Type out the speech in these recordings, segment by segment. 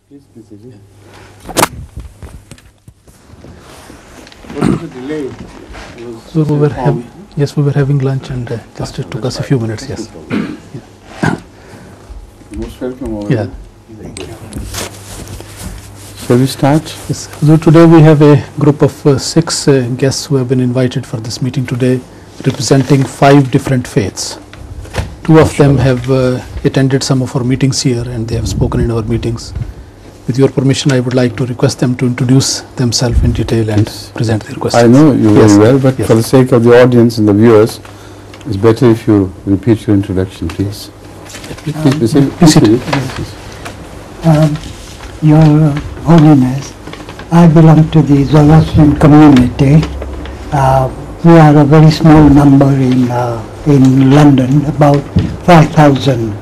Please, please. What was the delay? So we were having lunch, and just it took us a few minutes. Yes. Most welcome. Yeah. Thank you. Shall we start? Yes. So today we have a group of 6 guests who have been invited for this meeting today, representing 5 different faiths. 2 of them have attended some of our meetings here, and they have spoken in our meetings. With your permission, I would like to request them to introduce themselves in detail and present their questions. I know you very well, but for the sake of the audience and the viewers, it's better if you repeat your introduction, please. Please. Your Holiness, I belong to the Zoroastrian community. We are a very small number in London, about 5,000,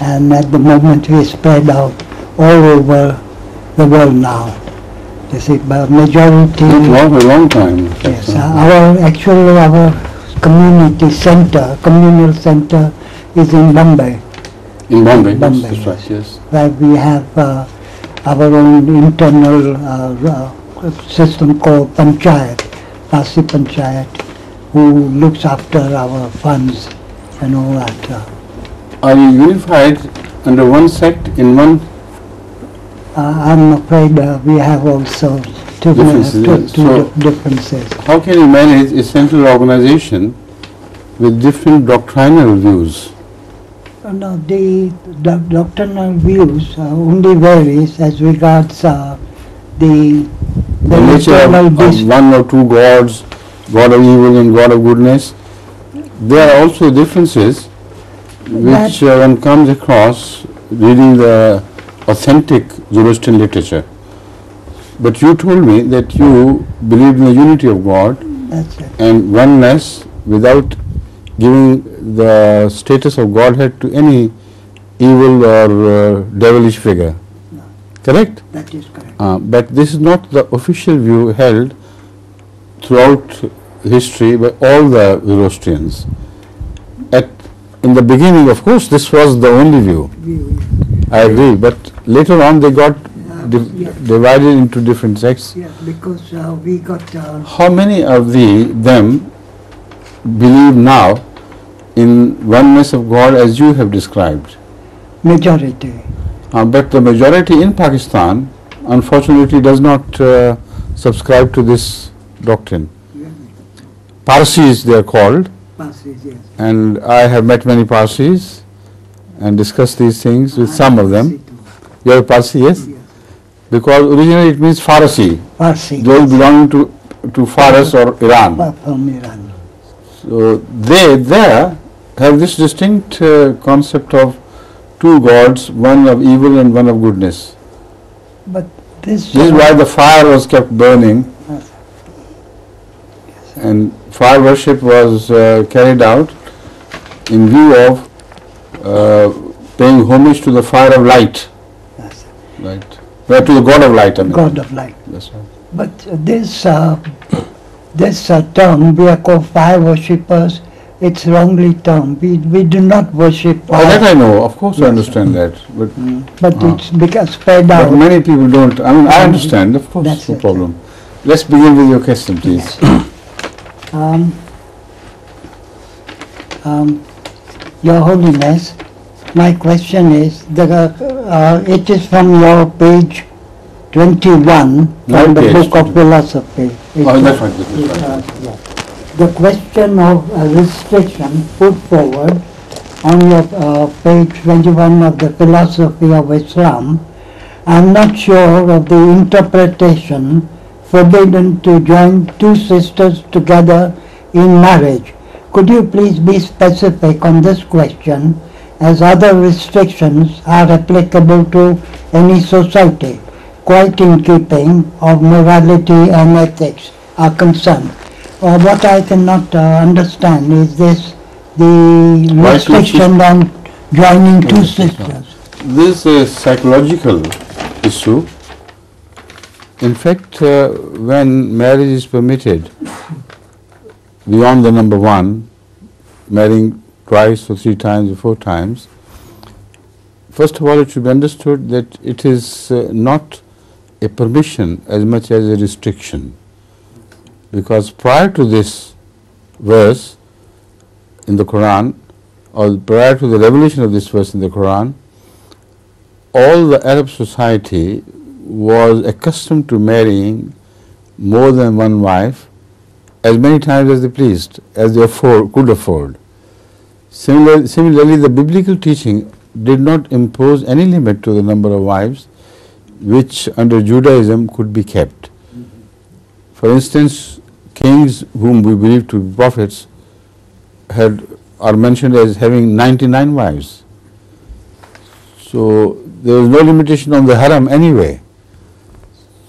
and at the moment we spread out all over the world now. You see, but majority. A long time. Yes, our community center, communal center, is in Bombay. In Bombay, yes. Where we have our own internal system called Panchayat, Pasi Panchayat, who looks after our funds and all that. Are you unified under one sect in one? I'm afraid we have also two differences. How can you manage a central organization with different doctrinal views? No, the doctrinal views only varies as regards the nature of one or two gods, God of evil and God of goodness. There are also differences which one comes across reading the authentic Zoroastrian literature. But you told me that you believe in the unity of God and oneness without giving the status of Godhead to any evil or devilish figure. No. Correct? That is correct. But this is not the official view held throughout history by all the Zoroastrians. In the beginning, of course, this was the only view. I agree, but later on they got divided into different sects. Yeah, because we got... How many of them believe now in oneness of God as you have described? Majority. But the majority in Pakistan, unfortunately, does not subscribe to this doctrine. Parsis, they are called. Parsis, yes. And I have met many Parsis and discussed these things with some of them. You are a Parsi, yes? Yes. Because originally it means Farsi. Parsi. Those belonging to Faras or Iran. From Iran. So they there have this distinct concept of 2 gods, one of evil and one of goodness. But this is why the fire was kept burning. And fire worship was carried out in view of paying homage to the fire of light. Yes. Right. To the God of light, I mean. God of light. That's right. But this term, we are called fire worshippers, it's wrongly termed. We do not worship fire. Oh, that I know, of course I understand that. But it's because spread out. But many people don't. I mean, I understand, of course, That's no it. problem. Let's begin with your question, please. Your Holiness, my question is, it is from your page 21 from the Book of Philosophy. That's right. The question of restriction put forward on your page 21 of the Philosophy of Islam, I am not sure of the interpretation forbidden to join 2 sisters together in marriage. Could you please be specific on this question, as other restrictions are applicable to any society, quite in keeping of morality and ethics are concerned? What I cannot understand is this, the restriction on joining 2 sisters. This is a psychological issue. In fact, when marriage is permitted, beyond the number 1, marrying twice or 3 times or 4 times, first of all, it should be understood that it is not a permission as much as a restriction, because prior to this verse in the Quran, or prior to the revelation of this verse in the Quran, all the Arab society was accustomed to marrying more than one wife as many times as they pleased, as they could afford. Similarly, the biblical teaching did not impose any limit to the number of wives which under Judaism could be kept. For instance, kings whom we believe to be prophets are mentioned as having 99 wives. So there is no limitation on the haram anyway.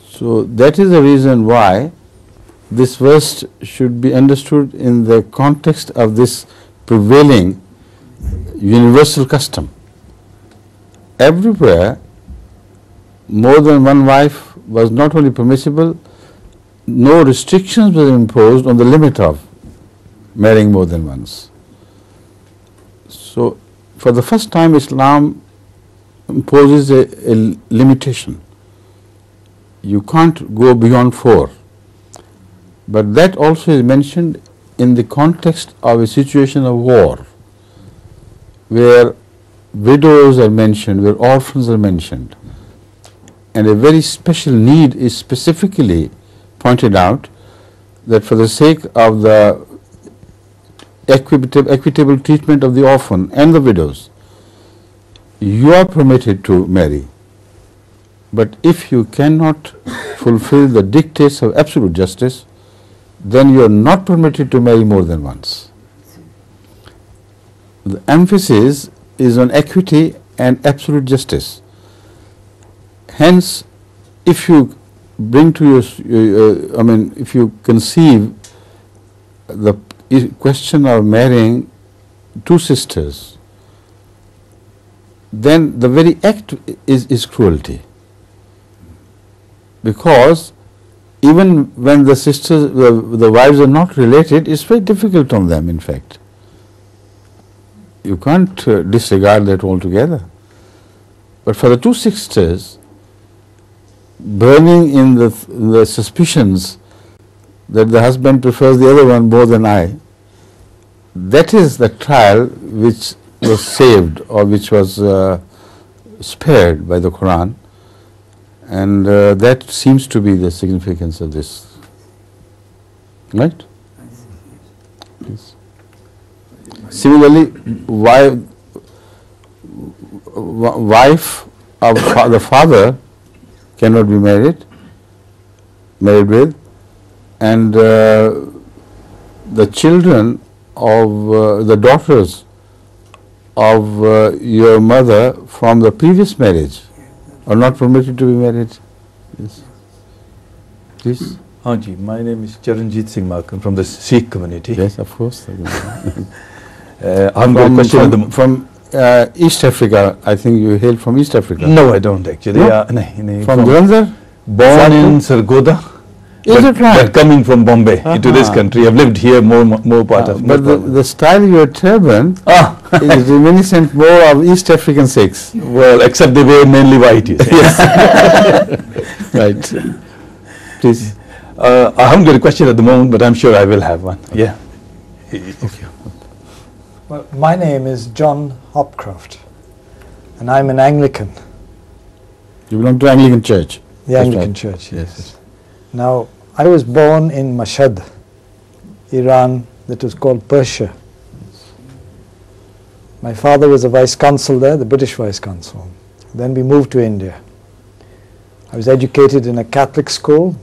So that is the reason why this verse should be understood in the context of this prevailing universal custom. Everywhere, more than one wife was not only permissible, no restrictions were imposed on the limit of marrying more than once. So, for the first time, Islam imposes a limitation. You can't go beyond 4. But that also is mentioned in the context of a situation of war, where widows are mentioned, where orphans are mentioned, and a very special need is specifically pointed out, that for the sake of the equitable treatment of the orphan and the widows, you are permitted to marry. But if you cannot fulfill the dictates of absolute justice, then you are not permitted to marry more than once. The emphasis is on equity and absolute justice. Hence, if you bring to your, if you conceive the question of marrying two sisters, then the very act is cruelty. Because even when the sisters, the wives are not related, it's very difficult on them, in fact. You can't disregard that altogether. But for the two sisters, burning in the suspicions that the husband prefers the other one more than I, that is the trial which was saved, or which was spared by the Quran. And that seems to be the significance of this. Right? Yes. Similarly, wife of the father cannot be married with, and the children of the daughters of your mother from the previous marriage are not permitted to be married. Yes. Please. Ji, my name is Charanjit Singh Markham from the Sikh community. Yes, of course. I'm got a question from East Africa. I think you hail from East Africa. No, I don't actually. No? From Jalandhar? Born in Sargodha. Is it right? But coming from Bombay into this country. I've lived here more part of. But the style of your turban is reminiscent more of East African Sikhs. Well, except they were mainly white. Yes. Right. Please. I haven't got a question at the moment, but I'm sure I will have one. Yeah. Okay. Well, my name is John Hopcroft, and I'm an Anglican. You belong to Anglican Church? The Anglican Church, yes. Now, I was born in Mashhad, Iran, that was called Persia. My father was a vice consul there, the British vice consul. Then we moved to India. I was educated in a Catholic school,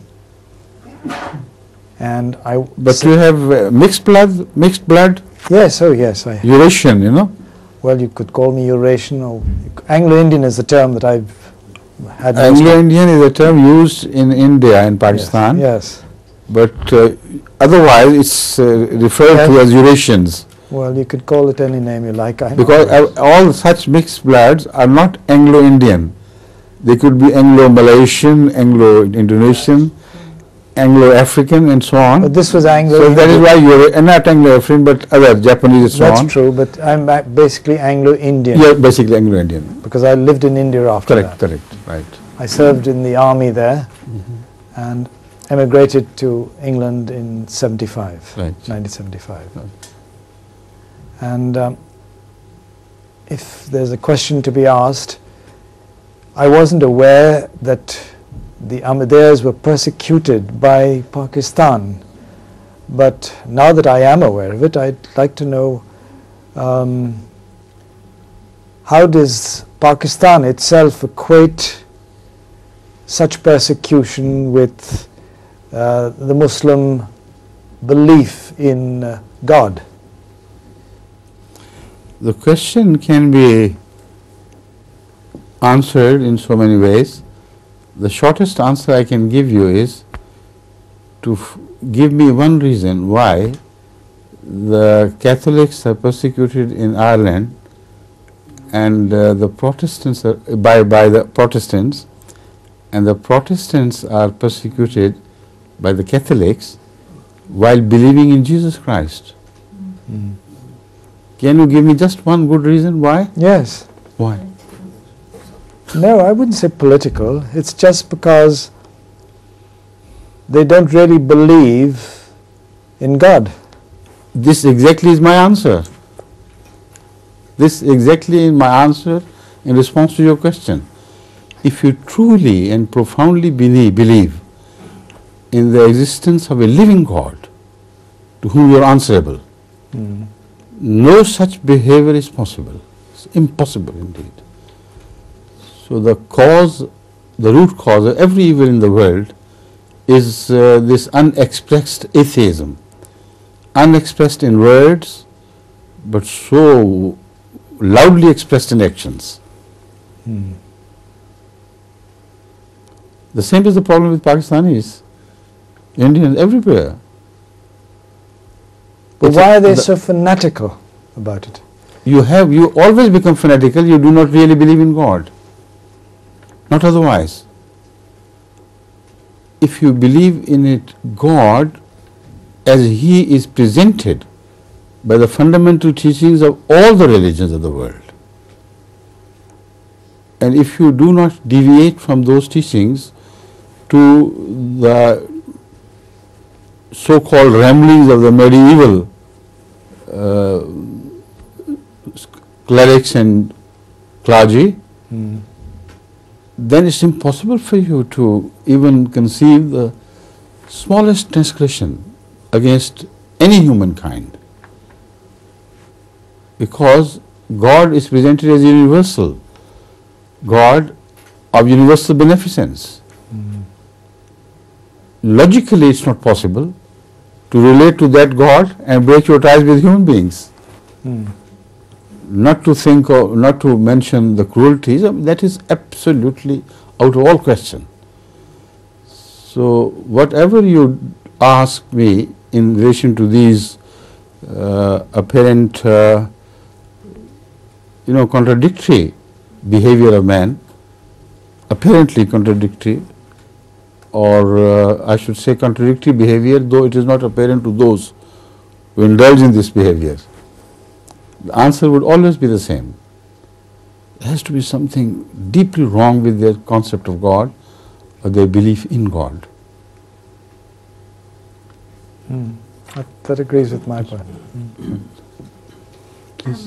and But you have mixed blood? Yes, oh yes. Eurasian, you know? Well, you could call me Eurasian, or Anglo-Indian is the term that I've had. Anglo-Indian is a term used in India and Pakistan. Yes. But otherwise it's referred to as Eurasians. Well, you could call it any name you like. Because all such mixed bloods are not Anglo-Indian. They could be Anglo-Malaysian, Anglo-Indonesian, Anglo-African and so on. But this was Anglo. So that is why you are not Anglo-African but other Japanese and so on. That's true, but I'm basically Anglo-Indian. Yeah, basically Anglo-Indian. Because I lived in India after Correct, that. correct, right. I served in the army there and emigrated to England in 75, Right. 1975. Right. And if there's a question to be asked, I wasn't aware that the Ahmadiyas were persecuted by Pakistan, but now that I am aware of it, I'd like to know how does Pakistan itself equate such persecution with the Muslim belief in God? The question can be answered in so many ways. The shortest answer I can give you is to give me one reason why the Catholics are persecuted in Ireland and the Protestants are, by the Protestants, and the Protestants are persecuted by the Catholics while believing in Jesus Christ. Can you give me just one good reason why? Yes. Why? No, I wouldn't say political. It's just because they don't really believe in God. This exactly is my answer. This exactly is my answer in response to your question. If you truly and profoundly believe in the existence of a living God to whom you are answerable, no such behavior is possible. It's impossible indeed. So the root cause of every evil in the world is this unexpressed atheism, unexpressed in words, but so loudly expressed in actions. The same is the problem with Pakistanis, Indians, everywhere. But why are they so fanatical about it? You always become fanatical, you do not really believe in God. Not otherwise. If you believe in it, God, as He is presented by the fundamental teachings of all the religions of the world, and if you do not deviate from those teachings to the so-called ramblings of the medieval clerics and clergy, then it's impossible for you to even conceive the smallest transgression against any humankind, because God is presented as universal, God of universal beneficence. Logically, it's not possible to relate to that God and break your ties with human beings. Not to mention the cruelties, that is absolutely out of all question. So whatever you ask me in relation to these apparent contradictory behavior of man, apparently contradictory, or I should say contradictory behavior, though it is not apparent to those who indulge in this behavior, the answer would always be the same. There has to be something deeply wrong with their concept of God or their belief in God. That agrees with my point.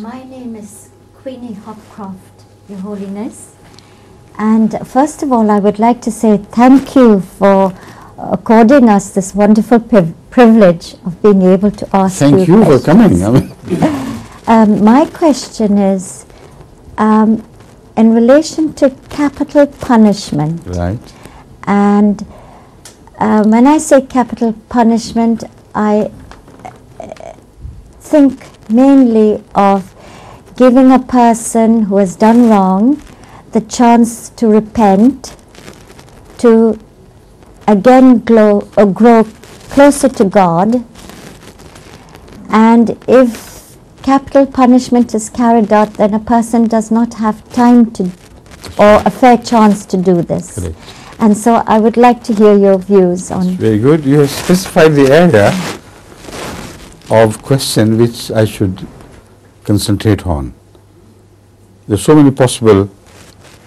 My name is Queenie Hopcroft, Your Holiness. And first of all, I would like to say thank you for according us this wonderful privilege of being able to ask you Thank you for questions. coming. My question is in relation to capital punishment. Right. And when I say capital punishment, I think mainly of giving a person who has done wrong the chance to repent, to again grow closer to God, and if capital punishment is carried out, then a person does not have time to, or a fair chance to do this. Correct. And so I would like to hear your views on. Very good. You have specified the area of question which I should concentrate on. There are so many possible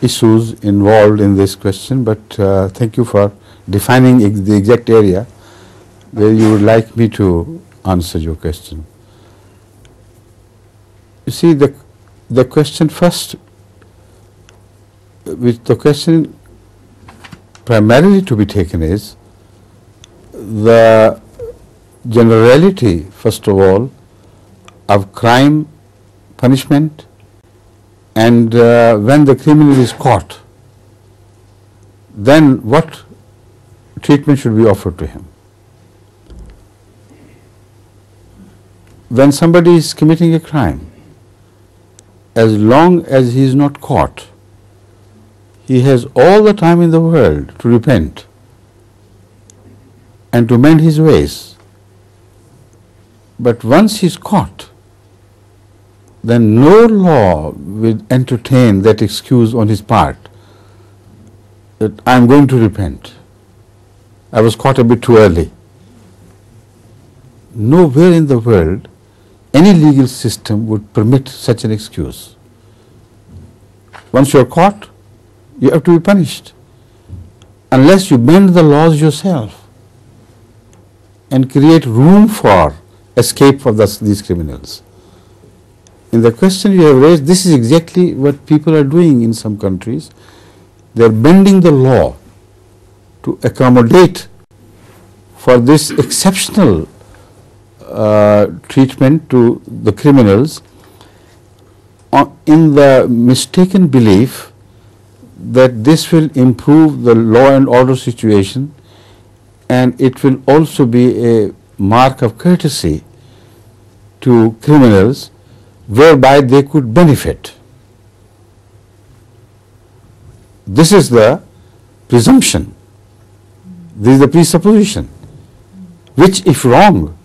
issues involved in this question, but thank you for defining the exact area where you would like me to answer your question. You see, the question first, the question primarily to be taken is the generality, first of all, of crime punishment, and when the criminal is caught, then what treatment should be offered to him. When somebody is committing a crime, as long as he is not caught, he has all the time in the world to repent and to mend his ways. But once he is caught, then no law will entertain that excuse on his part that I am going to repent. I was caught a bit too early. Nowhere in the world any legal system would permit such an excuse. Once you are caught, you have to be punished, unless you bend the laws yourself and create room for escape for these criminals. In the question you have raised, this is exactly what people are doing in some countries. They are bending the law to accommodate for this exceptional treatment to the criminals in the mistaken belief that this will improve the law and order situation, and it will also be a mark of courtesy to criminals whereby they could benefit. This is the presumption, this is the presupposition, which, if wrong,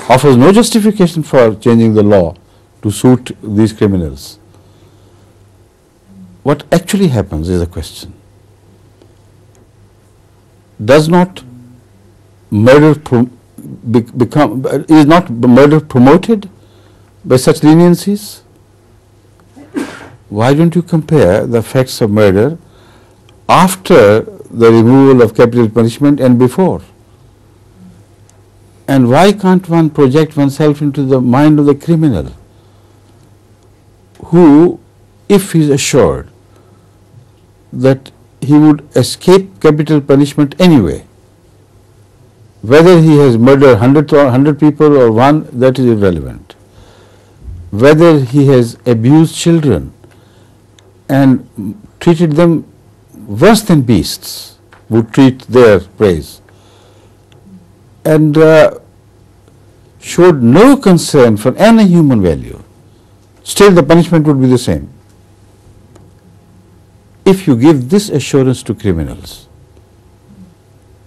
offers no justification for changing the law to suit these criminals. What actually happens is the question. Does not murder is not murder promoted by such leniencies? Why don't you compare the facts of murder after the removal of capital punishment and before? And why can't one project oneself into the mind of the criminal who, if he is assured that he would escape capital punishment anyway, whether he has murdered 100 people or one, that is irrelevant. Whether he has abused children and treated them worse than beasts would treat their praise, and showed no concern for any human value, still the punishment would be the same. If you give this assurance to criminals,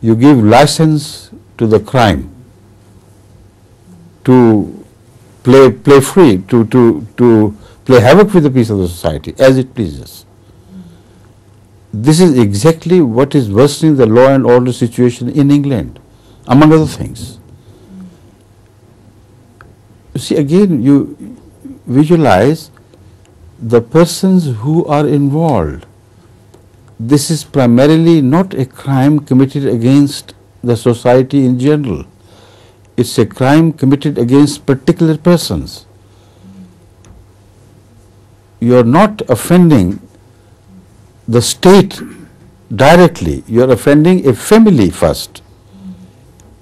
you give license to the crime to play free, to play havoc with the peace of the society as it pleases. This is exactly what is worsening the law and order situation in England, among other things. You see, again, you visualize the persons who are involved. This is primarily not a crime committed against the society in general. It's a crime committed against particular persons. You are not offending the state directly. You are offending a family first,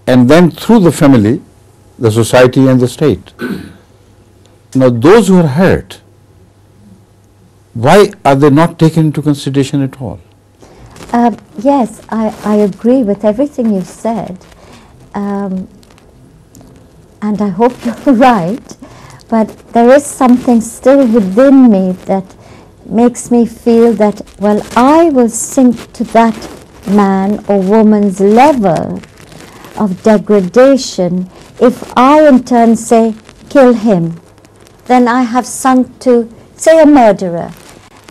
and then through the family, the society and the state. Now, those who are hurt, why are they not taken into consideration at all? Yes, I agree with everything you've said, and I hope you're right, but there is something still within me that makes me feel that, well, I will sink to that man or woman's level of degradation if I in turn say, kill him. Then I have sunk to, say, a murderer.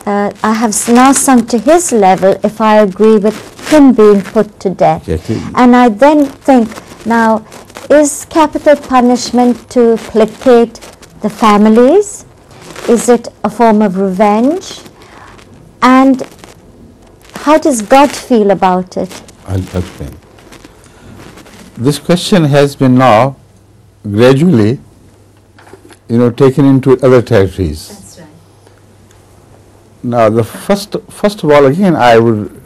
I have now sunk to his level if I agree with him being put to death. Exactly. And I then think, now, is capital punishment to placate the families? Is it a form of revenge? And how does God feel about it? I'll explain. This question has been now gradually, taken into other territories. That's right. Now, the first of all, again, I would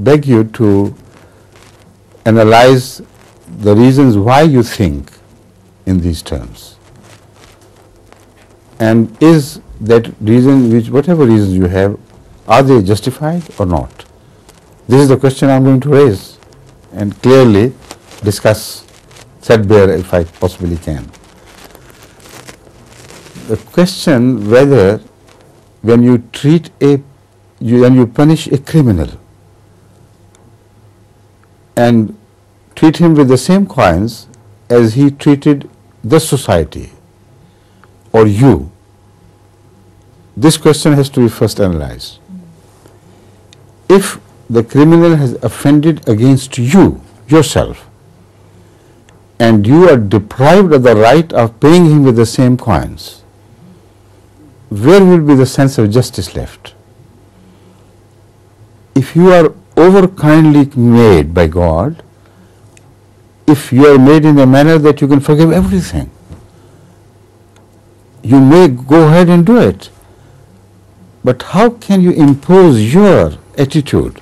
beg you to analyze the reasons why you think in these terms. And is that reason, whatever reasons you have, are they justified or not? This is the question I'm going to raise and clearly discuss, threadbare if I possibly can. The question whether when you punish a criminal and treat him with the same coins as he treated the society or you, this question has to be first analyzed. If the criminal has offended against you, yourself, and you are deprived of the right of paying him with the same coins, where will be the sense of justice left? If you are over kindly made by God, if you are made in a manner that you can forgive everything, you may go ahead and do it. But how can you impose your attitude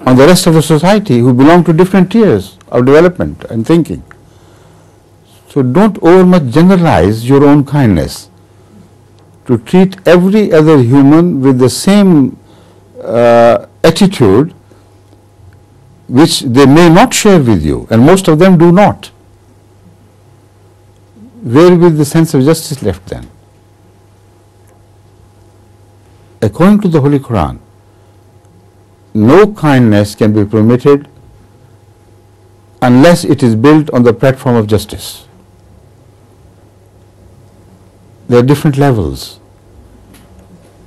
on the rest of the society who belong to different tiers of development and thinking? So don't overmuch generalize your own kindness to treat every other human with the same attitude which they may not share with you, and most of them do not. Where will the sense of justice left then? According to the Holy Quran, no kindness can be permitted unless it is built on the platform of justice. There are different levels.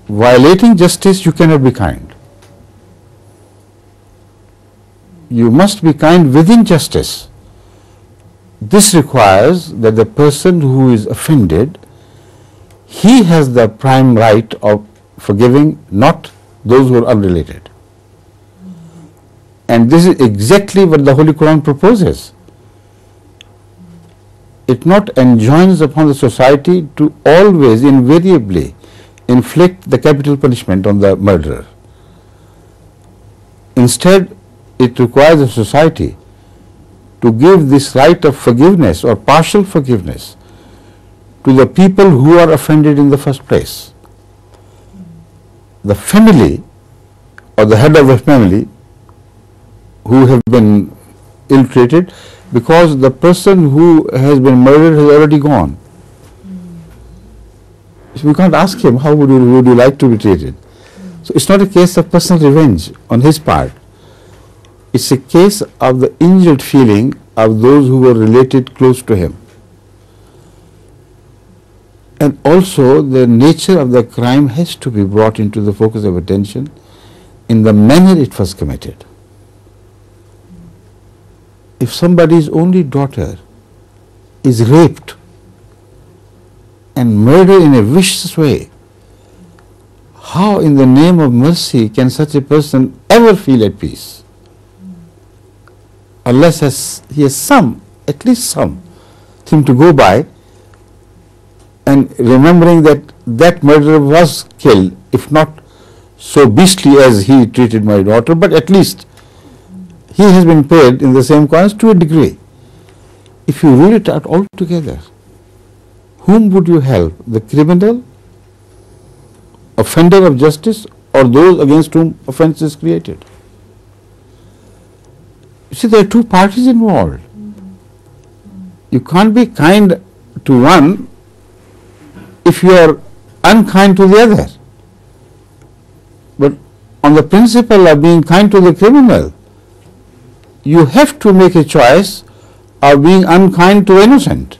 Violating justice, you cannot be kind. You must be kind within justice. This requires that the person who is offended, he has the prime right of forgiving, not those who are unrelated. And this is exactly what the Holy Quran proposes. It not enjoins upon the society to always, invariably, inflict the capital punishment on the murderer. Instead, it requires the society to give this right of forgiveness or partial forgiveness to the people who are offended in the first place. The family or the head of the family who have been ill-treated, because the person who has been murdered has already gone. So we can't ask him, how would you like to be treated? So it's not a case of personal revenge on his part. It's a case of the injured feeling of those who were related close to him. And also the nature of the crime has to be brought into the focus of attention in the manner it was committed. If somebody's only daughter is raped and murdered in a vicious way, how in the name of mercy can such a person ever feel at peace? Unless he has some, at least some, thing to go by, and remembering that that murderer was killed, if not so beastly as he treated my daughter, but at least he has been paid in the same coins to a degree. If you read it out all together, whom would you help? The criminal, offender of justice, or those against whom offense is created? You see, there are two parties involved. You can't be kind to one if you are unkind to the other. But on the principle of being kind to the criminal, you have to make a choice of being unkind to innocent,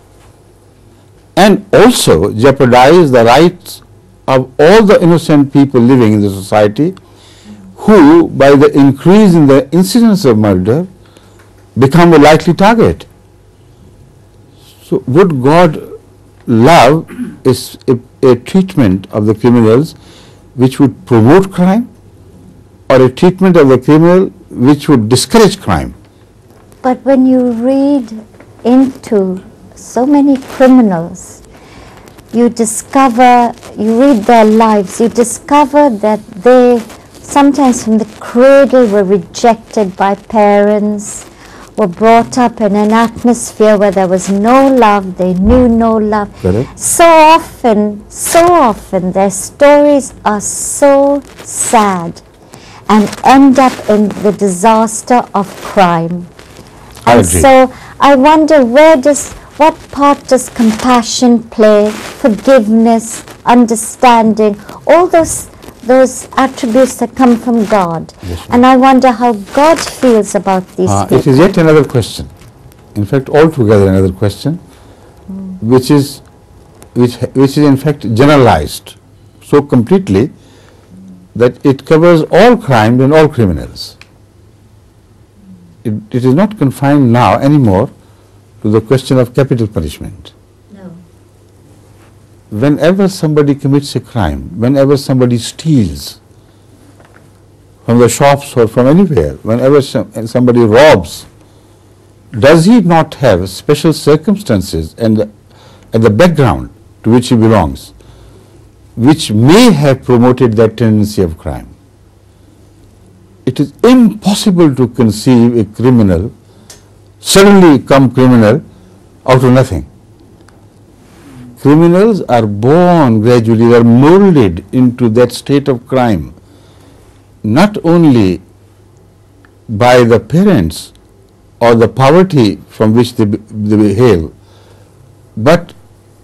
and also jeopardize the rights of all the innocent people living in the society who, by the increase in the incidence of murder, become a likely target. So would God love is a treatment of the criminals which would promote crime, or a treatment of the criminal which would discourage crime? But when you read into so many criminals, you discover, you read their lives, you discover that they sometimes from the cradle were rejected by parents, were brought up in an atmosphere where there was no love, they knew no love. Correct. So often their stories are so sad and end up in the disaster of crime. I And agree. so I wonder, what part does compassion play, forgiveness, understanding, all those attributes that come from God? Yes, and I wonder how God feels about these people. It is yet another question. In fact, altogether another question, which is in fact generalized so completely that it covers all crimes and all criminals. It is not confined now anymore to the question of capital punishment. No. Whenever somebody commits a crime, whenever somebody steals from the shops or from anywhere, whenever somebody robs, does he not have special circumstances and the background to which he belongs, which may have promoted that tendency of crime? It is impossible to conceive a criminal suddenly become criminal out of nothing. Criminals are born gradually, they are molded into that state of crime, not only by the parents or the poverty from which they hail, but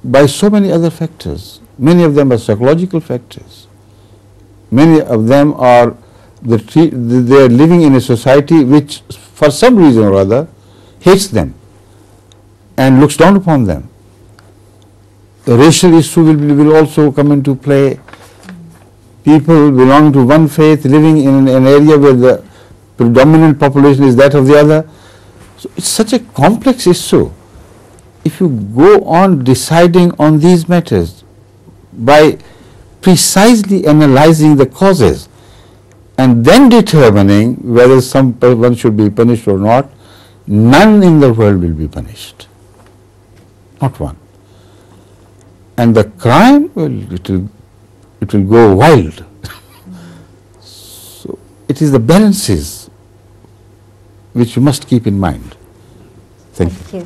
by so many other factors. Many of them are psychological factors. Many of them are they are living in a society which for some reason or other hates them and looks down upon them. The racial issue will also come into play. People belonging to one faith living in an area where the predominant population is that of the other. So it's such a complex issue. If you go on deciding on these matters by precisely analyzing the causes and then determining whether one should be punished or not, none in the world will be punished. Not one. And the crime, it will go wild. So it is the balances which you must keep in mind. Thank you.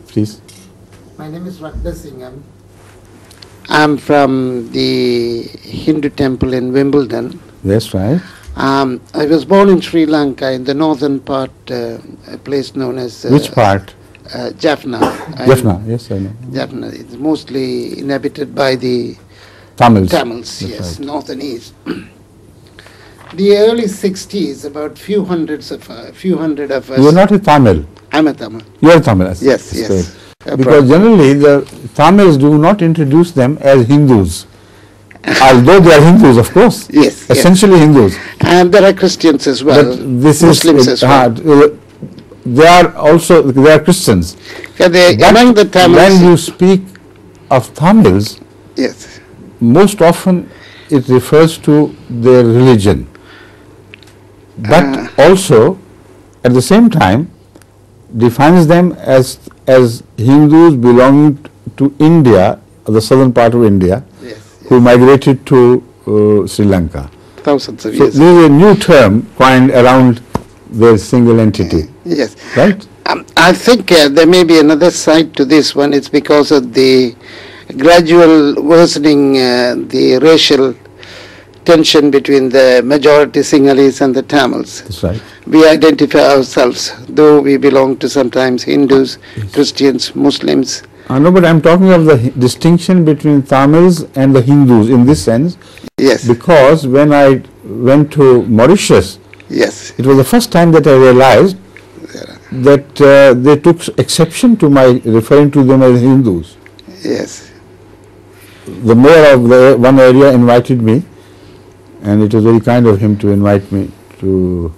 Please. My name is Rakda Singham. I'm from the Hindu temple in Wimbledon. That's right. I was born in Sri Lanka in the northern part, a place known as... Which part? Jaffna. Jaffna, yes, I know. Jaffna. It's mostly inhabited by the Tamils. Tamils, That's yes, right. north and east. The early 60s, about few hundred of us... You are not a Tamil. I'm a Tamil. You are Tamil. Yes, That's yes. great. Because generally the Tamils do not introduce them as Hindus. Although they are Hindus, of course. Yes, yes. Essentially Hindus. And there are Christians as well, But this Muslims as well. They are Christians. Yeah, But among the Tamils, when you speak of Tamils, yes, most often it refers to their religion. But also, at the same time, defines them as Hindus belonging to India, the southern part of India, yes, who migrated to Sri Lanka. thousands of So years. this is a new term coined around their single entity, Yes. right? I think there may be another side to this one. It's because of the gradual worsening, the racial tension between the majority Sinhalese and the Tamils. That's right. We identify ourselves, though we belong to sometimes Hindus, Christians, Muslims. No, but I'm talking of the distinction between Tamils and the Hindus in this sense, Yes, because when I went to Mauritius, yes, it was the first time that I realized that they took exception to my referring to them as Hindus. yes, The mayor of one area invited me and it was very kind of him to invite me to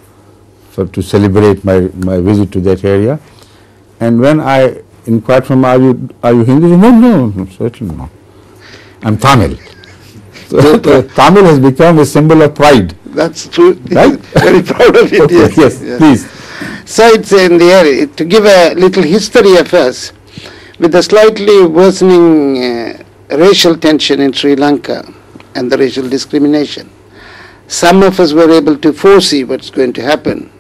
celebrate my visit to that area. And when I inquired from him, are you Hindu? No, certainly not. I'm Tamil. So Tamil has become a symbol of pride. That's true. Right? Very proud of it. Okay, yes, please. So it's in the area. To give a little history of us, with the slightly worsening racial tension in Sri Lanka and the racial discrimination, some of us were able to foresee what's going to happen.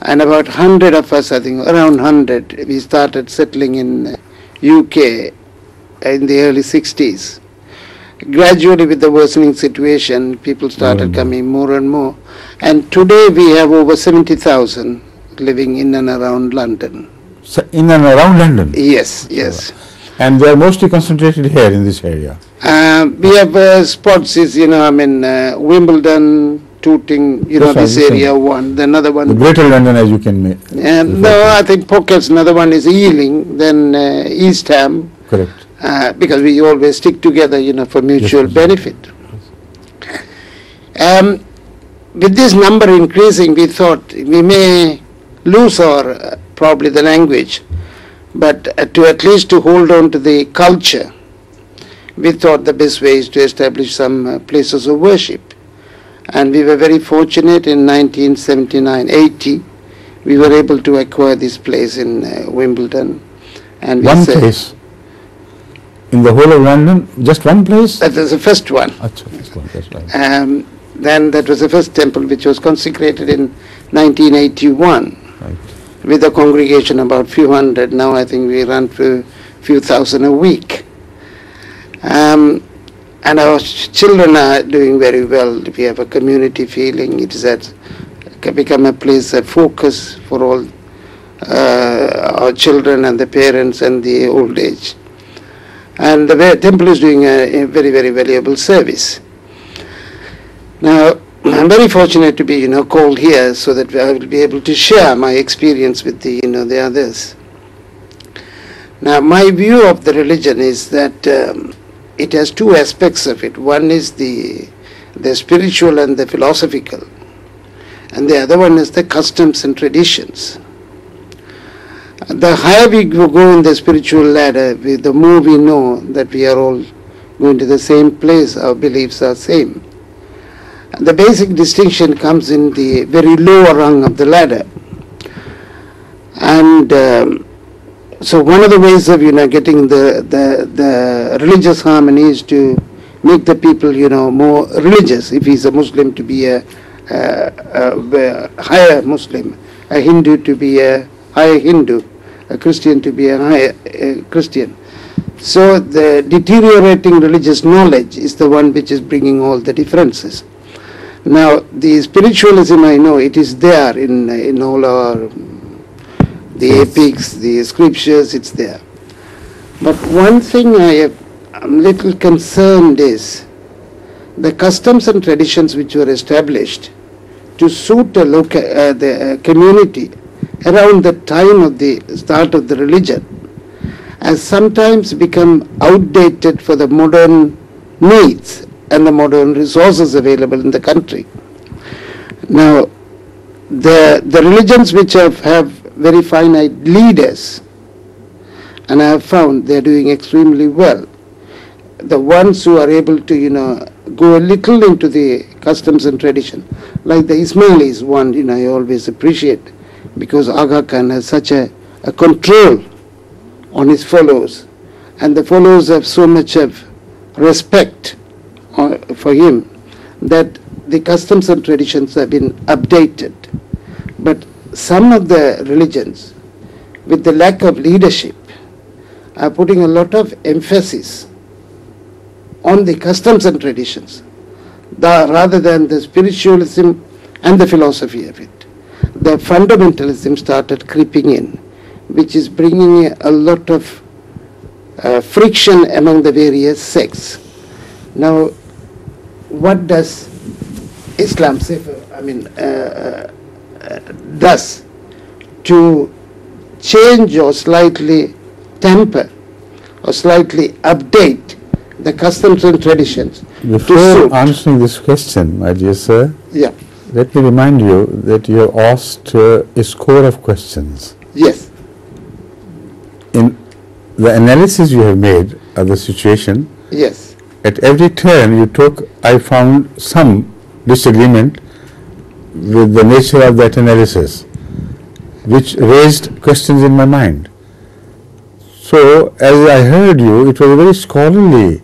And about 100 of us, I think around 100, we started settling in UK in the early 60s. Gradually, with the worsening situation, people started coming more and more. And today we have over 70,000 living in and around London. So in and around London? Yes, yes. And they are mostly concentrated here in this area? We have spots, Wimbledon, Tooting, this area one. The another one. The Greater London, as you can make. No, I think pockets. Another one is Ealing, then East Ham. Correct. Because we always stick together, for mutual benefit. With this number increasing, we thought we may lose our probably the language, but to at least to hold on to the culture, we thought the best way is to establish some places of worship. And we were very fortunate in 1979-80, we were able to acquire this place in Wimbledon. And one place? In the whole of London, just one place? That was the first one. That's right. Then that was the first temple which was consecrated in 1981. Right. With a congregation about few hundred. Now I think we run to few thousand a week. And our children are doing very well. We have a community feeling. It has become a place of focus for all our children and the parents and the old age. And the temple is doing a very, very valuable service. Now, I'm very fortunate to be, called here so that I will be able to share my experience with the, the others. Now, my view of the religion is that it has two aspects of it. One is the spiritual and the philosophical, and the other one is the customs and traditions. The higher we go in the spiritual ladder, the more we know that we are all going to the same place, our beliefs are same. The basic distinction comes in the very lower rung of the ladder. And so one of the ways of getting the religious harmony is to make the people more religious. If he's a Muslim, to be a higher Muslim, a Hindu to be a higher Hindu, a Christian to be a higher Christian. So the deteriorating religious knowledge is the one which is bringing all the differences. Now the spiritualism, I know it is there in all our the epics, the scriptures, it's there. But one thing I'm a little concerned is the customs and traditions which were established to suit the community around the time of the start of the religion has sometimes become outdated for the modern needs and the modern resources available in the country. Now, the religions which have very finite leaders, and I have found they are doing extremely well. The ones who are able to, go a little into the customs and tradition, like the Ismailis one, I always appreciate, because Aga Khan has such a control on his followers, and the followers have so much of respect for him that the customs and traditions have been updated. But some of the religions, with the lack of leadership, are putting a lot of emphasis on the customs and traditions rather than the spiritualism and the philosophy of it. The fundamentalism started creeping in, which is bringing a lot of friction among the various sects. Now, what does Islam say? Does to change or slightly temper or slightly update the customs and traditions. Before answering this question, my dear sir, Yeah. let me remind you that you have asked a score of questions. Yes. In the analysis you have made of the situation, Yes. at every turn you took, I found some disagreement with the nature of that analysis, which raised questions in my mind. So, as I heard you, it was a very scholarly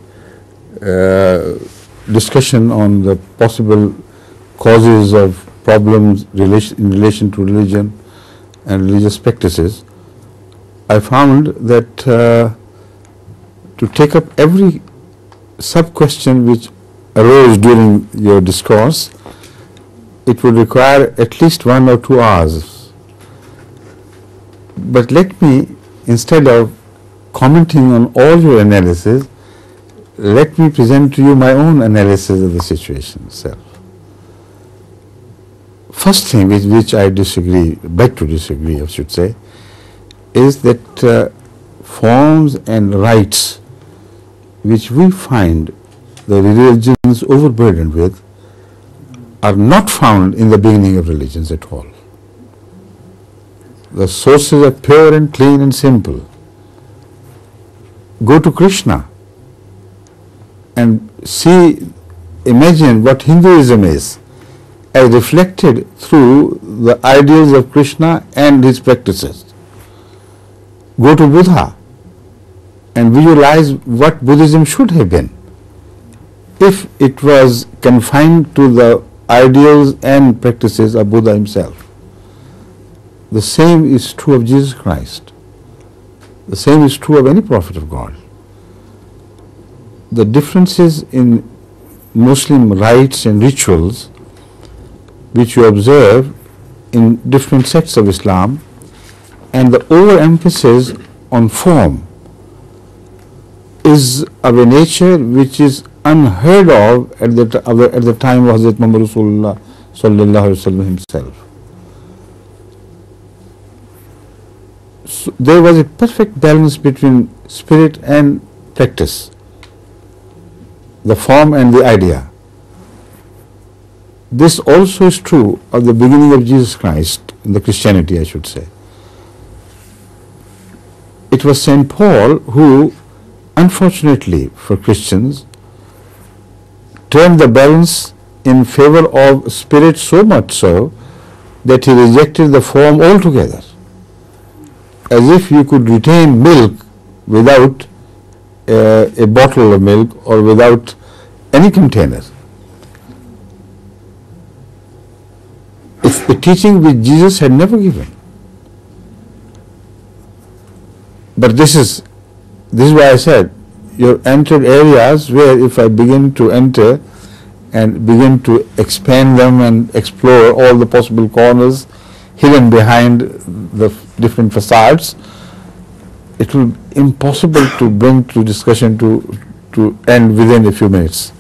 discussion on the possible causes of problems in relation to religion and religious practices. I found that to take up every sub-question which arose during your discourse, it would require at least 1 or 2 hours. But let me, instead of commenting on all your analysis, let me present to you my own analysis of the situation itself. First thing with which I beg to disagree, I should say, is that forms and rites which we find the religions overburdened with are not found in the beginning of religions at all. The sources are pure and clean and simple. Go to Krishna and imagine what Hinduism is as reflected through the ideals of Krishna and his practices. Go to Buddha and visualize what Buddhism should have been if it was confined to the ideals and practices of Buddha himself. The same is true of Jesus Christ. The same is true of any prophet of God. The differences in Muslim rites and rituals which you observe in different sects of Islam, and the overemphasis on form, is of a nature which is unheard of at the time of Hazrat Muhammad Rasulullah sallallahu alaihi wasallam himself. So there was a perfect balance between spirit and practice, the form and the idea. This also is true of the beginning of Jesus Christ, in the Christianity I should say. It was St. Paul who, unfortunately for Christians, turned the balance in favor of spirit so much so that he rejected the form altogether. As if you could retain milk without a bottle of milk or without any container. It's a teaching which Jesus had never given. But this is why I said, you've entered areas where if I begin to enter and begin to expand them and explore all the possible corners hidden behind the different facades, it will be impossible to bring to discussion to end within a few minutes.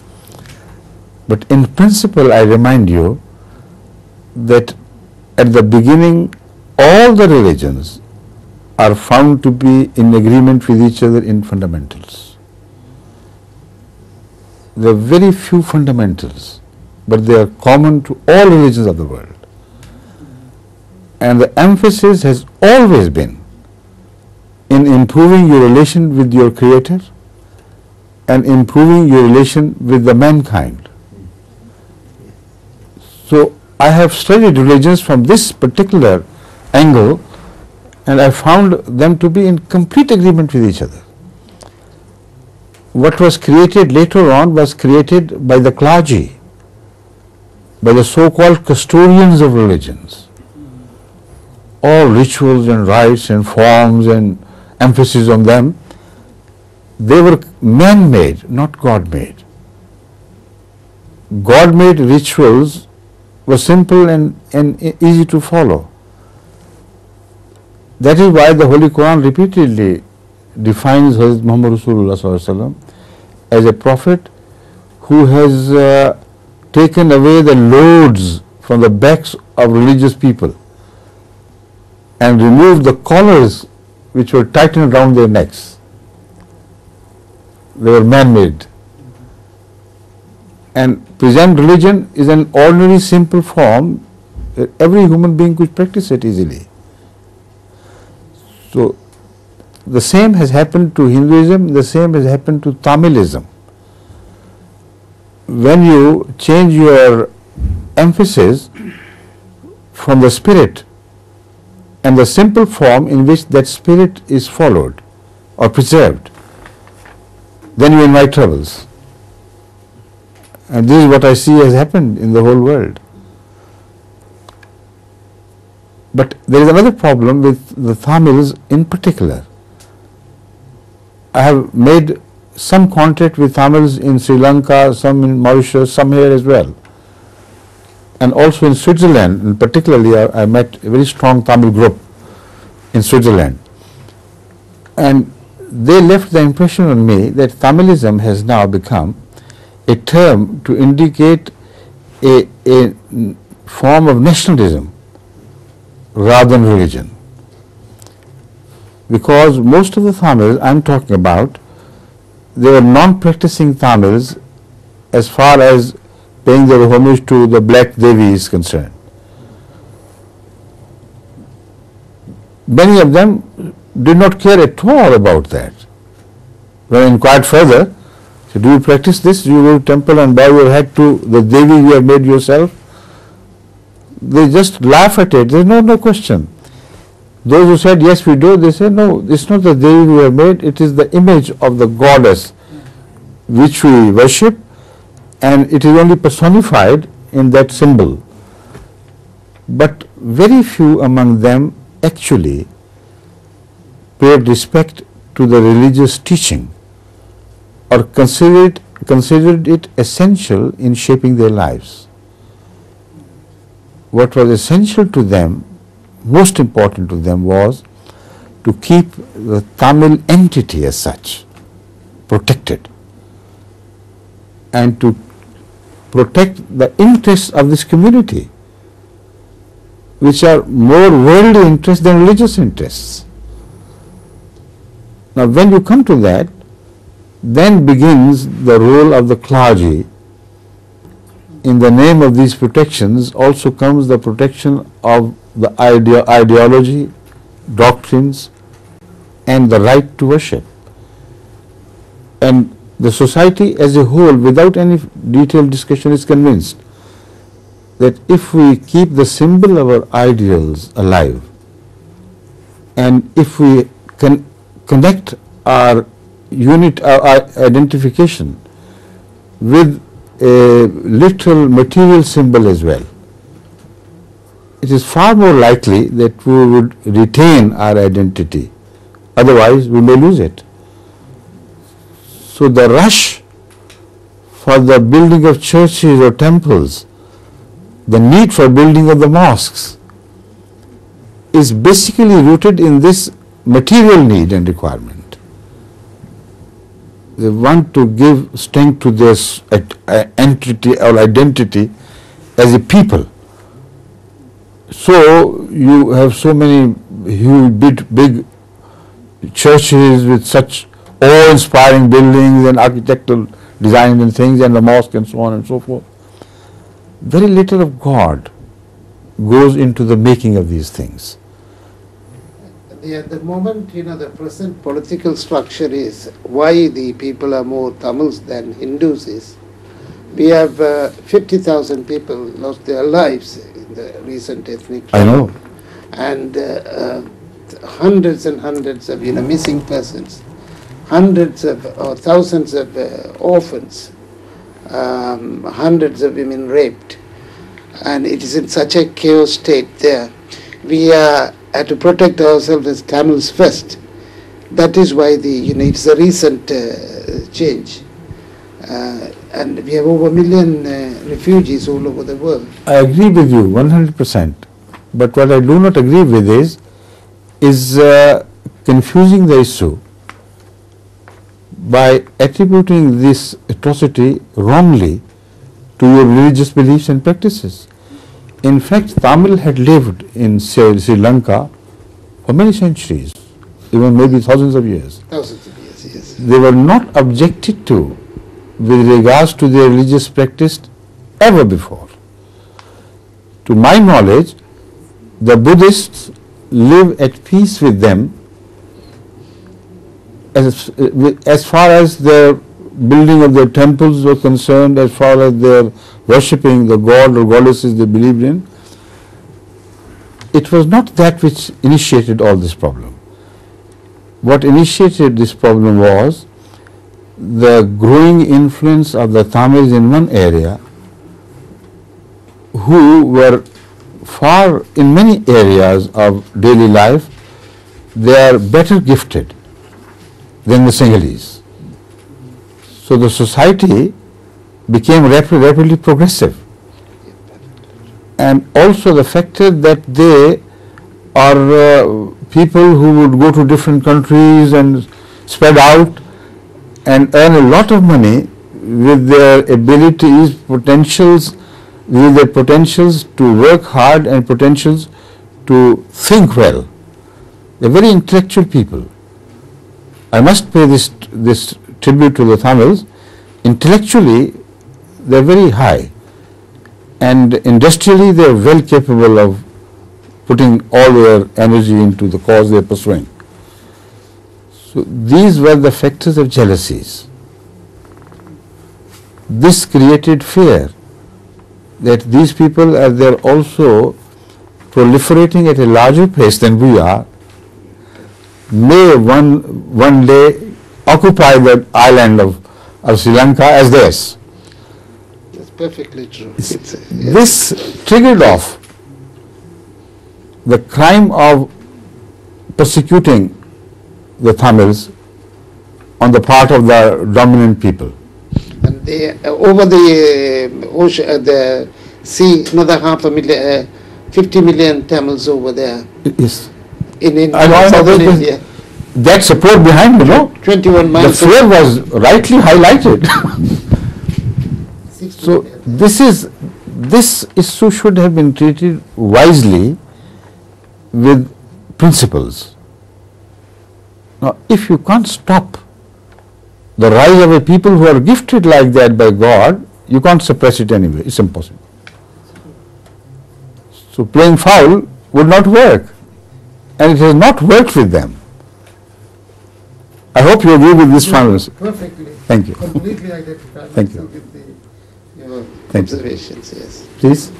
But in principle, I remind you that at the beginning, all the religions are found to be in agreement with each other in fundamentals. There are very few fundamentals, but they are common to all religions of the world. And the emphasis has always been in improving your relation with your Creator and improving your relation with the mankind. So I have studied religions from this particular angle, and I found them to be in complete agreement with each other. What was created later on was created by the clergy, by the so-called custodians of religions. All rituals and rites and forms and emphasis on them, they were man-made, not God-made. God-made rituals were simple and easy to follow. That is why the Holy Quran repeatedly defines Hazrat Muhammad Rasulullah sallallahu alaihi wasallam as a prophet who has taken away the loads from the backs of religious people and removed the collars which were tightened around their necks. They were man-made. And present religion is an ordinary simple form that every human being could practice it easily. So the same has happened to Hinduism, the same has happened to Tamilism. When you change your emphasis from the spirit and the simple form in which that spirit is followed or preserved, then you invite troubles. And this is what I see has happened in the whole world. But there is another problem with the Tamils in particular. I have made some contact with Tamils in Sri Lanka, some in Mauritius, some here as well. And also in Switzerland, and particularly I met a very strong Tamil group in Switzerland. And they left the impression on me that Tamilism has now become a term to indicate a form of nationalism rather than religion. Because most of the Tamils I'm talking about, they were non-practicing Tamils as far as paying their homage to the Black Devi is concerned. Many of them did not care at all about that. When I inquired further, said, do you practice this? Do you go to temple and bow your head to the Devi you have made yourself? They just laugh at it. There is no question. Those who said, yes, we do, they said, no, it's not the Devi we have made, it is the image of the goddess which we worship, and it is only personified in that symbol. But very few among them actually paid respect to the religious teaching or considered it essential in shaping their lives. What was essential to them, most important to them, was to keep the Tamil entity as such protected and to protect the interests of this community, which are more worldly interests than religious interests. Now, when you come to that, then begins the role of the clergy. In the name of these protections also comes the protection of the ideology, doctrines, and the right to worship. And the society as a whole, without any detailed discussion, is convinced that if we keep the symbol of our ideals alive, and if we can connect our unit, our identification with a literal material symbol as well, it is far more likely that we would retain our identity. Otherwise, we may lose it. So the rush for the building of churches or temples, the need for building of the mosques, is basically rooted in this material need and requirement. They want to give strength to this entity or identity as a people. So you have so many huge, big churches with such awe-inspiring buildings and architectural designs and things, and the mosque and so on and so forth. Very little of God goes into the making of these things. At the moment, the present political structure is why the people are more Tamils than Hindus is. We have 50,000 people lost their lives in the recent ethnic I know. and hundreds and hundreds of missing persons, hundreds of or thousands of orphans, hundreds of women raped, and it is in such a chaos state there. We have to protect ourselves as Tamils first. That is why it's a recent change. And we have over 1 million refugees all over the world. I agree with you 100%. But what I do not agree with is confusing the issue by attributing this atrocity wrongly to your religious beliefs and practices. In fact, Tamil had lived in Sri Lanka for many centuries, even maybe thousands of years. Thousands of years, yes. Yes. They were not objected to with regards to their religious practice ever before. To my knowledge, the Buddhists live at peace with them as far as their building of their temples were concerned, as far as their worshipping the god or goddesses they believed in. It was not that which initiated all this problem. What initiated this problem was the growing influence of the Tamils in one area, who were far in many areas of daily life, they are better gifted than the Sinhalese. So the society became rapidly progressive. And also the factor that they are people who would go to different countries and spread out and earn a lot of money with their abilities, with their potentials to work hard and potentials to think well. They're very intellectual people. I must pay this tribute to the Tamils. Intellectually, they're very high, and industrially they're well capable of putting all their energy into the cause they're pursuing. So these were the factors of jealousies. This created fear that these people, as they're also proliferating at a larger pace than we are, may one day occupy the island of Sri Lanka as theirs. That's perfectly true. This triggered off the crime of persecuting the Tamils on the part of the dominant people. And they, over the ocean, the sea, another 50 million Tamils over there. Yes. In southern India. That support behind, 21 miles. The fear was rightly highlighted. So this issue should have been treated wisely with principles. Now, if you can't stop the rise of a people who are gifted like that by God, you can't suppress it anyway. It's impossible. So playing foul would not work, and it has not worked with them. I hope you agree with this final. Perfectly. Thank you. Completely identified. Thank you. With your Thank you. observations, yes. Please.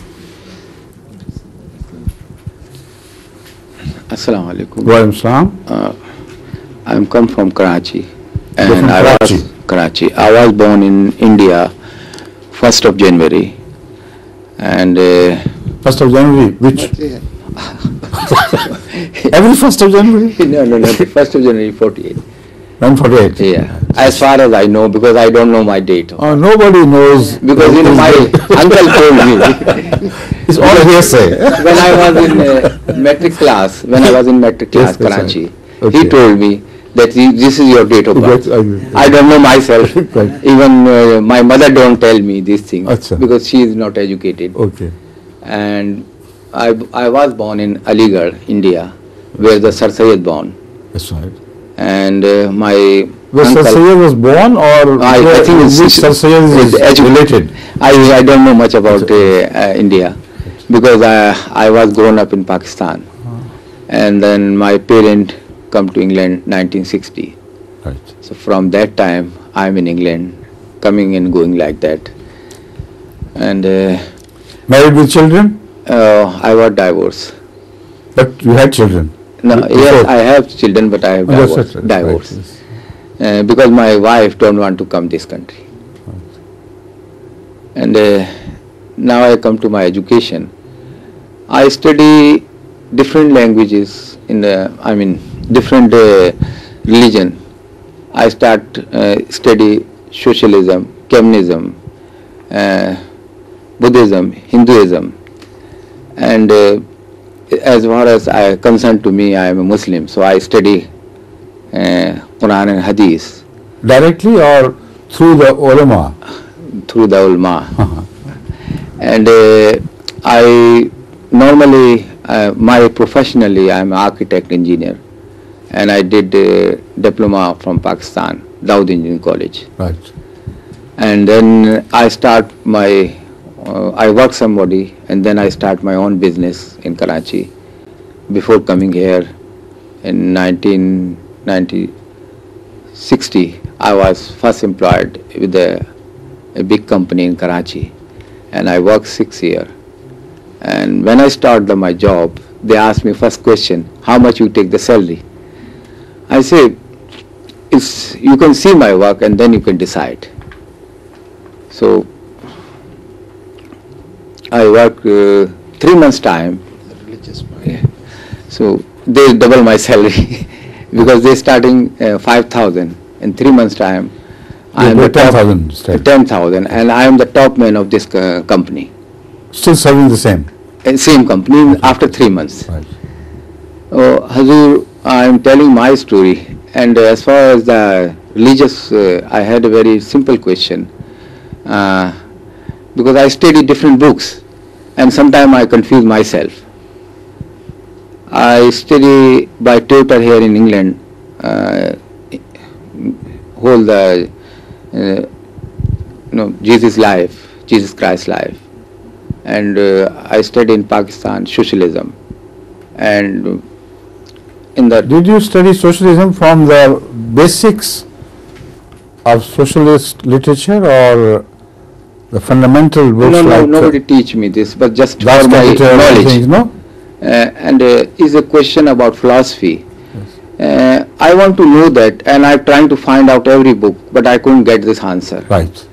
Assalamu alaikum. Wa alaikum salam. I am come from Karachi. You're from Karachi? Karachi. I was born in India, 1st of January. And 1st of January, which? Yeah. Every 1st of January? no, 1st of January 48. 948. Yeah, as far as I know, because I don't know my date. Nobody knows. Because my uncle told me. It's all hearsay. When I was in metric class, Yes, Karachi, okay. he told me that this is your date of birth. I don't know myself. Right. Even my mother don't tell me these things Achha. because she is not educated. Okay. And I was born in Aligarh, India, where the Sir Syed born. That's right. And my Was Sir uncle, Syed was born, or I think it's which Sir Syed is related? I don't know much about India because I was grown up in Pakistan, and then my parent come to England 1960. Right. So from that time I'm in England, coming and going like that. And Married with children? I was divorced. But you had children? No, Before? yes, I have children, but I have Oh, that's divorced. right. Divorced. Right, yes. Because my wife don't want to come this country. And now I come to my education. I study different languages in different religion. I study socialism, communism, Buddhism, Hinduism, and as far as I concerned to me, I am a Muslim, so I study Quran and Hadith. Directly or through the ulama? Through the ulama. And I normally, professionally, I am an architect engineer, and I did a diploma from Pakistan. Dawood Engineering College. Right. And then I start my, I work somebody, and then I start my own business in Karachi. Before coming here in 1960, I was first employed with a big company in Karachi, and I worked 6 years. And when I started my job, they asked me first question, how much you take the salary? I say, you can see my work and then you can decide. So I work 3 months time. Yeah. So they double my salary because they're starting 5,000 in 3 months time. I am the 10,000. 10,000, and I am the top man of this company. Still serving the same. Same company after 3 months. Right. Hazur, I am telling my story, and as far as the religious, I had a very simple question, because I study different books, and sometimes I confuse myself. I study by tutor here in England, whole the Jesus life, Jesus Christ life, and I study in Pakistan socialism, and in the. Did you study socialism from the basics of socialist literature or the fundamental books? No, like nobody teach me this, but just for That's my capital knowledge. things, no? And is a question about philosophy. I want to know that, and I'm trying to find out every book, but I couldn't get this answer. Right.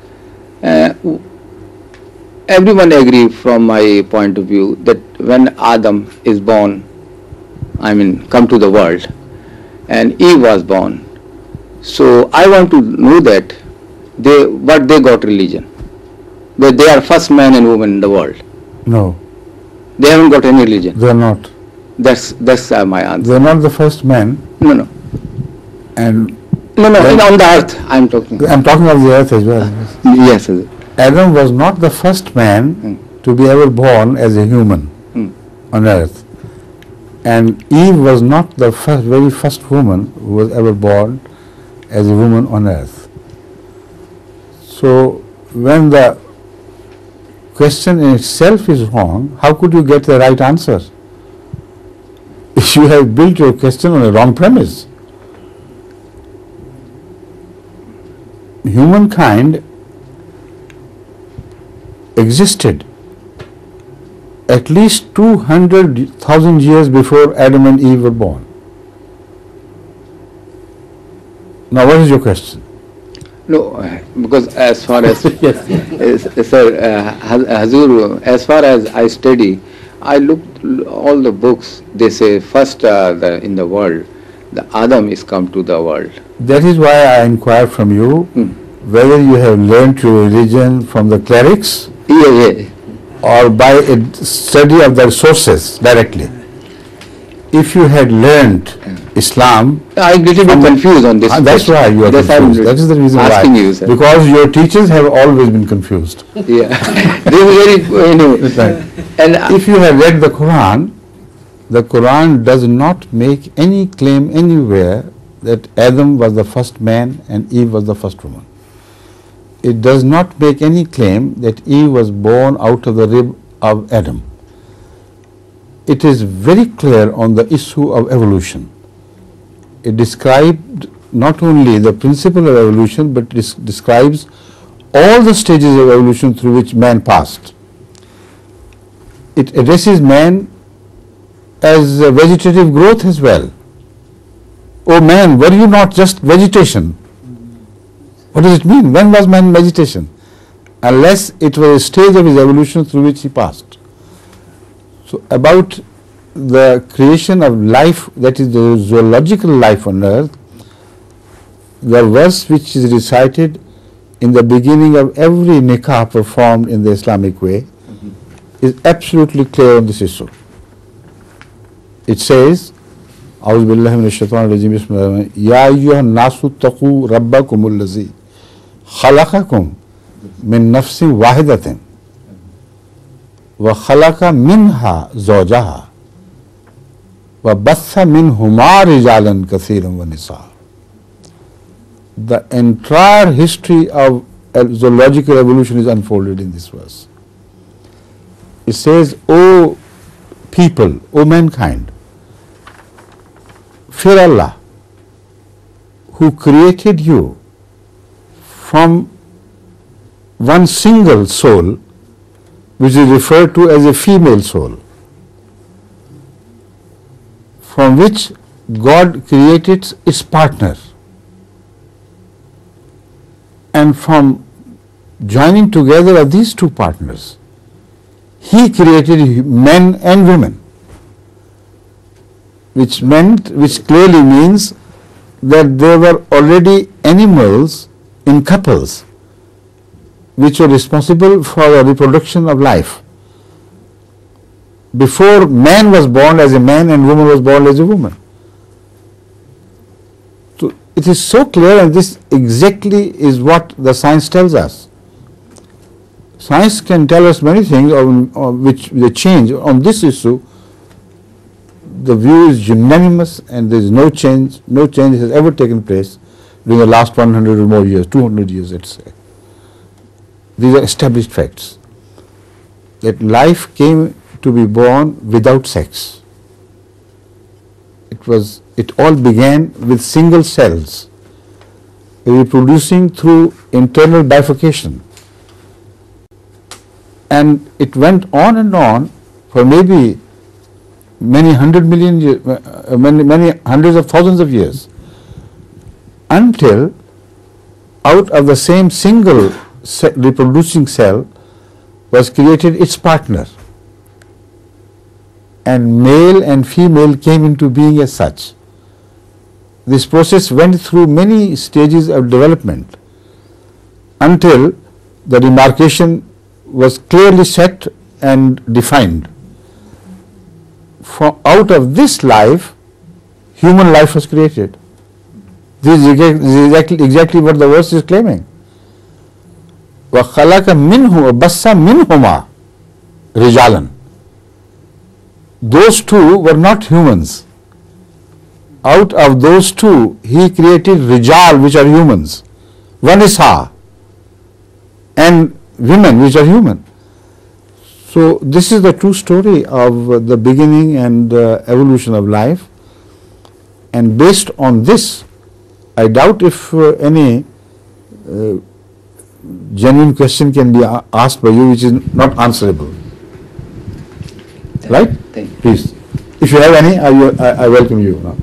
Everyone agree from my point of view that when Adam is born, come to the world, and Eve was born. So I want to know that what they got religion, that they are first man and woman in the world. No, They haven't got any religion. they are not. That's my answer. They are not the first men. No. And No, Then- on the earth I'm talking. I'm talking of the earth as well. Yes, sir. Adam was not the first man to be ever born as a human on earth. And Eve was not the very first woman who was ever born as a woman on earth. So when the question in itself is wrong, how could you get the right answer? If you have built your question on a wrong premise. Humankind existed at least 200,000 years before Adam and Eve were born. Now, what is your question? No, because as far as Hazur, as far as I study, I looked all the books. They say first in the world, the Adam is come to the world. That is why I inquire from you whether you have learned your religion from the clerics Yeah. or by a study of their sources directly. If you had learned Islam, I'm little bit confused on this. that's why you are That's confused. I'm That is the reason asking why. you, sir. Because your teachers have always been confused. Yeah, this is very and If you have read the Quran does not make any claim anywhere that Adam was the first man and Eve was the first woman. It does not make any claim that Eve was born out of the rib of Adam. It is very clear on the issue of evolution. It described not only the principle of evolution, but describes all the stages of evolution through which man passed. It addresses man as vegetative growth as well. Oh man, were you not just vegetation? What does it mean? When was man vegetation? Unless it was a stage of his evolution through which he passed. So about the creation of life, that is the zoological life on earth, the verse which is recited in the beginning of every nikah performed in the Islamic way is absolutely clear on this issue. It says, أعوذ بالله من الشيطان الرجيم بسم الله الرحمن الرحيم يا أيها الناس اتقوا ربكم الذي خلقكم من نفس واحدة وخلق منها زوجها وبث منهما رجالا كثيرا ونساء. the entire history of zoological evolution is unfolded in this verse. It says, O people, O mankind, fear Allah, who created you from one single soul, which is referred to as a female soul, from which God created its partner. And from joining together of these two partners, He created men and women, which clearly means that there were already animals in couples which were responsible for the reproduction of life. Before man was born as a man and woman was born as a woman. So it is so clear, and this exactly is what the science tells us. Science can tell us many things on which they change. On this issue, the view is unanimous and there is no change. No change has ever taken place during the last 100 or more years, 200 years, let's say. These are established facts. That life came to be born without sex. It all began with single cells reproducing through internal bifurcation. And it went on and on for maybe many hundred million years, many hundreds of thousands of years, until out of the same single reproducing cell was created its partner, and male and female came into being as such. This process went through many stages of development until the demarcation was clearly set and defined. Out of this life, human life was created. This is exactly what the verse is claiming. وَخَلَقَ مِنْهُ وَبَثَّ مِنْهُمَا رِجَالًا. Those two were not humans. Out of those two, He created rijal, which are humans, wanisa, and women, which are human. So this is the true story of the beginning and evolution of life. And based on this, I doubt if any genuine question can be asked by you which is not answerable. Right? Thank you. Please. If you have any, I welcome you now.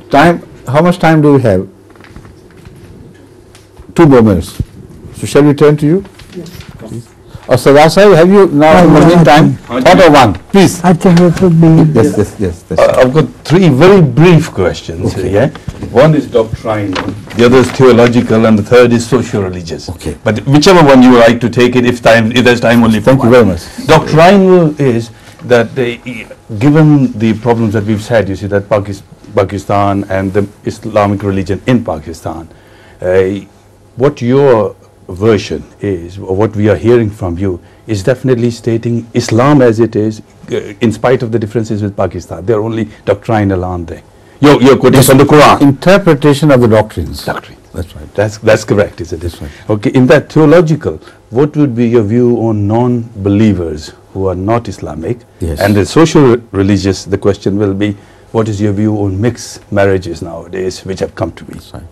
Time, how much time do we have? 2 more minutes. So shall we turn to you? Yes. Sardar Sahib, have you now in the meantime thought of one? Please. I think it would be... Yes. I've got 3 very brief questions. Okay. Yeah? One is doctrinal, the other is theological, and the third is socio-religious. Okay. But whichever one you would like to take it, if there's time only for Thank you one. very much. Doctrinal is that given the problems that we've said, you see that Pakistan and the Islamic religion in Pakistan, what your version is, or what we are hearing from you, is definitely stating Islam as it is, in spite of the differences with Pakistan. They're only doctrinal, aren't they? You're quoting from the Quran. Interpretation of the doctrines. Doctrine. That's right. That's correct, isn't it? That's right. Okay, in that theological, what would be your view on non-believers who are not Islamic? Yes. And the social religious, the question will be, what is your view on mixed marriages nowadays, which have come to be? That's right.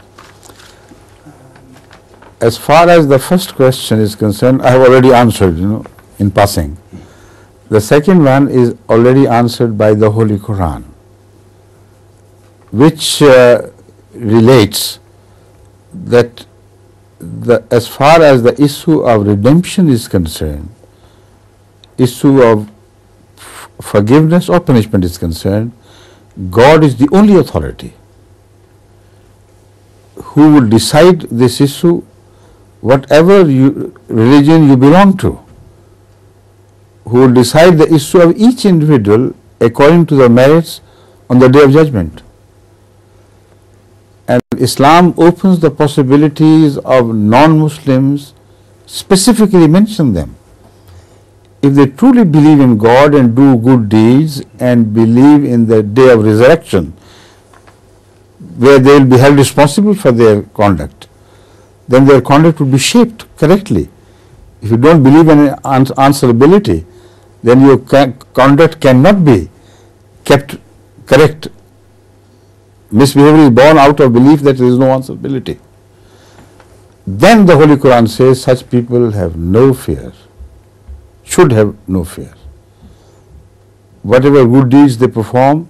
As far as the first question is concerned, I have already answered, in passing. The second one is already answered by the Holy Quran, which relates that as far as the issue of redemption is concerned, issue of forgiveness or punishment is concerned, God is the only authority who will decide this issue, whatever religion you belong to, who will decide the issue of each individual according to the merits on the Day of Judgment. And Islam opens the possibilities of non-Muslims, specifically mention them. If they truly believe in God and do good deeds and believe in the day of resurrection, where they will be held responsible for their conduct, then their conduct would be shaped correctly. If you don't believe in answerability, then your conduct cannot be kept correct. Misbehavior is born out of belief that there is no answerability. Then the Holy Quran says such people have no fear, should have no fear. Whatever good deeds they perform,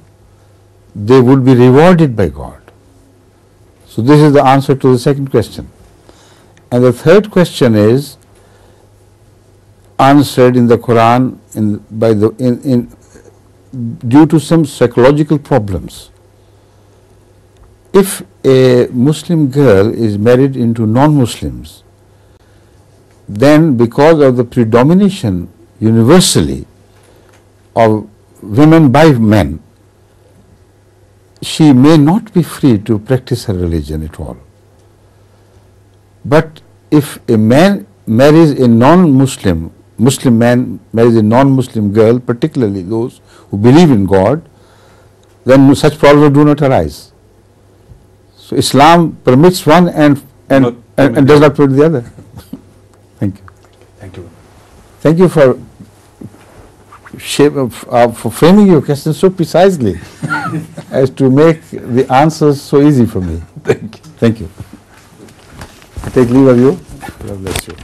they would be rewarded by God. So this is the answer to the second question. And the third question is answered in the Quran due to some psychological problems. If a Muslim girl is married into non-Muslims, then because of the predomination universally of women by men, she may not be free to practice her religion at all. But if a man marries a non-Muslim, Muslim man marries a non-Muslim girl, particularly those who believe in God, then such problems do not arise. So Islam permits one and does not permit the other. Thank you. Thank you. Thank you for framing your question so precisely as to make the answers so easy for me. Thank you. Thank you. I take leave of you. God bless you.